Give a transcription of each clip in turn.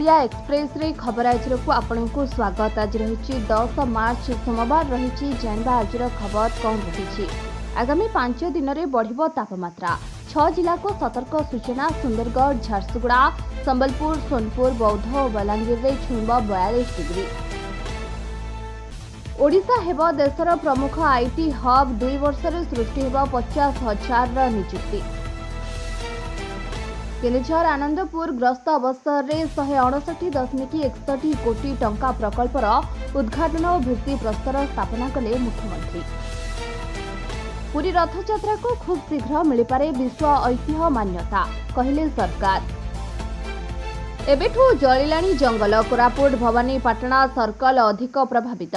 Odia express रे खबर आज को आपको स्वागत। आज रही 10 मार्च सोमवार रही जानवा आज खबर कौन रही। आगामी 5 दिन में बढ़ तापमात्रा 6 जिला को सतर्क सूचना। सुंदरगढ़, झारसुगुड़ा, संबलपुर, सोनपुर, बौद्ध और बलांगीर में छुईब 42 डिग्री। ओडिशा हेब देशर प्रमुख आईटी हब। 2 वर्ष सृष्टि हेब 50,000 नियुक्ति। केन्दुझर आनंदपुर ग्रस्त अवसर में 159.61 कोटी टंका प्रकल्पर उद्घाटन और भित्ति प्रस्तर स्थापना कले मुख्यमंत्री। पुरी रथयात्रा को खूब शीघ्र मिलपारे विश्व ऐतिह्य मान्यता, कहले सरकार। एबेठू जलिलाणी जंगल। कोरापुट, भवानीपाटना सर्कल अधिक प्रभावित।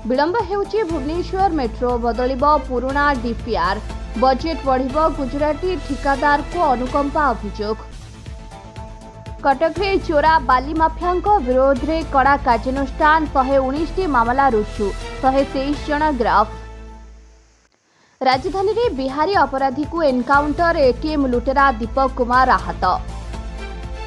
विलंब हेउची भुवनेश्वर मेट्रो। बदलिब पुराणा डीपीआर। बजेट बढ़िब। गुजराती ठिकादार को अनुकंपा अभियोग। कटक रे चोरा बाली माफिया विरोध में कड़ा कार्यानुष्ठान। 119 मामला रुजु। 123 जन गिरफ। राजधानी रे बिहारी अपराधी को एनकाउंटर। एटीएम लुटेरा दीपक कुमार आहत।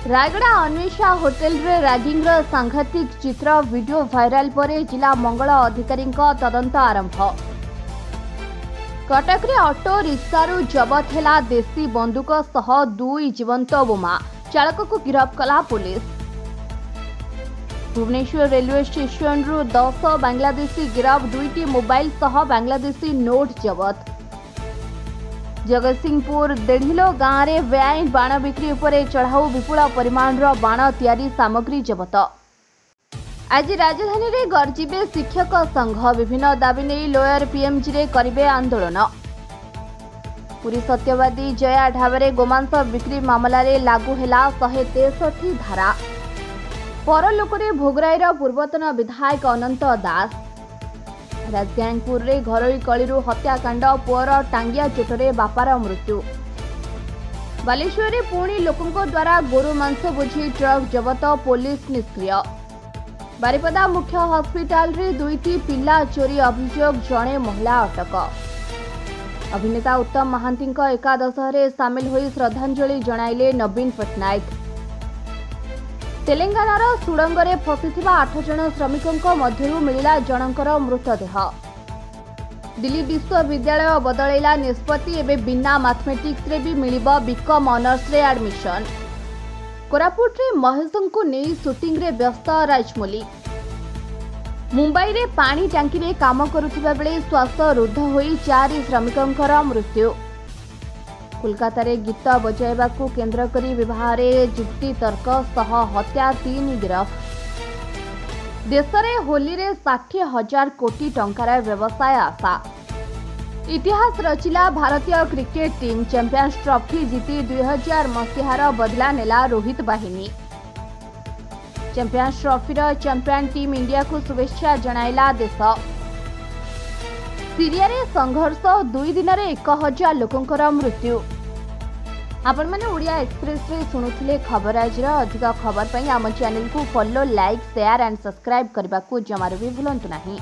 रायगड़ा अन्वेषा होटेल रे रैगिंग सांघातिक चित्र वीडियो भाइराल पर जिला मंगल अधिकारी तदंत आरंभ। कटक रे ऑटो रिक्सारू जबत हेला देसी बंदूक सह 2 जीवंत बोमा। चालक को गिरफ्त कला पुलिस। भुवनेश्वर रेलवे स्टेशन रु 10 बांग्लादेशी गिरफ्त। 2टी मोबाइल सह बांग्लादेशी नोट जबत। जगतसिंहपुर देढ़िलो गाँव में बेआईन बाण बिक्री उपरे चढ़ाऊ। विपुल परिमाण बाण तैयारी सामग्री जबत। आज राजधानी रे गर्जिबे शिक्षक संघ। विभिन्न दाबी नहीं लोयर पीएमजी रे करिबे आंदोलन। पुरी सत्यवादी जया ढाबे गोमांस बिक्री मामला रे लागू हेला 163 धारा। परलोकरे भोगराईर पूर्वतन विधायक अनंत दास। राजगांगपुर रे घरोई कलिरु हत्याकांड। पुअर टांगिया चोटरे बापार मृत्यु। बालेश्वर रे पुणी लोकंको द्वारा गोरु मांस बोझी ट्रक जबत। पुलिस निष्क्रिय। बारिपदा मुख्य हॉस्पिटल रे 2टी पिला चोरी अभियोग। जड़े महिला अटक। अभिनेता उत्तम महांती एकादश रे सामिल होई श्रद्धांजलि जणाइले नवीन पट्टनायक। तेलंगानार सुड़ंगरे फसिथिबा 8 जन श्रमिकों मध्यरु मिलिला जनकर मृतदेह। दिल्ली विश्वविद्यालय बदलैला निष्पत्ति। एबे बिना मैथमेटिक्स रे भी मिलिबो बीकॉम ऑनर्स रे एडमिशन। कोरापुट रे महेशों को नहीं शूटिंग रे व्यस्त राजमौली। मुंबई रे पानी टांकी रे काम करुथिबा बेले श्वास रुद्ध होई 4 श्रमिकों मृत्यु। कोलकाता रे गीत बजाइबा को केंद्र करी विवाह रे जुक्ति तर्क सह हत्या 3 गिरफ। देश रे होली रे 60,000 कोटी टंकार व्यवसाय आशा। इतिहास रचिला भारतीय क्रिकेट टीम। चैंपियंस ट्रॉफी जीति 2000 मसीहार बदला नेला रोहित बाहिनी। Champions trophy champion team India को शुभेच्छा जणाइला देश। सीरिया रे संघर्ष। 2 दिन में 1000 लोकंकर मृत्यु। आपण माने ओडिया एक्सप्रेस रे सुनुथिले खबर। आज अधिक खबर पई आम चैनल को follow, like, share and subscribe करबा को जमार भी भूलंतु नहीं।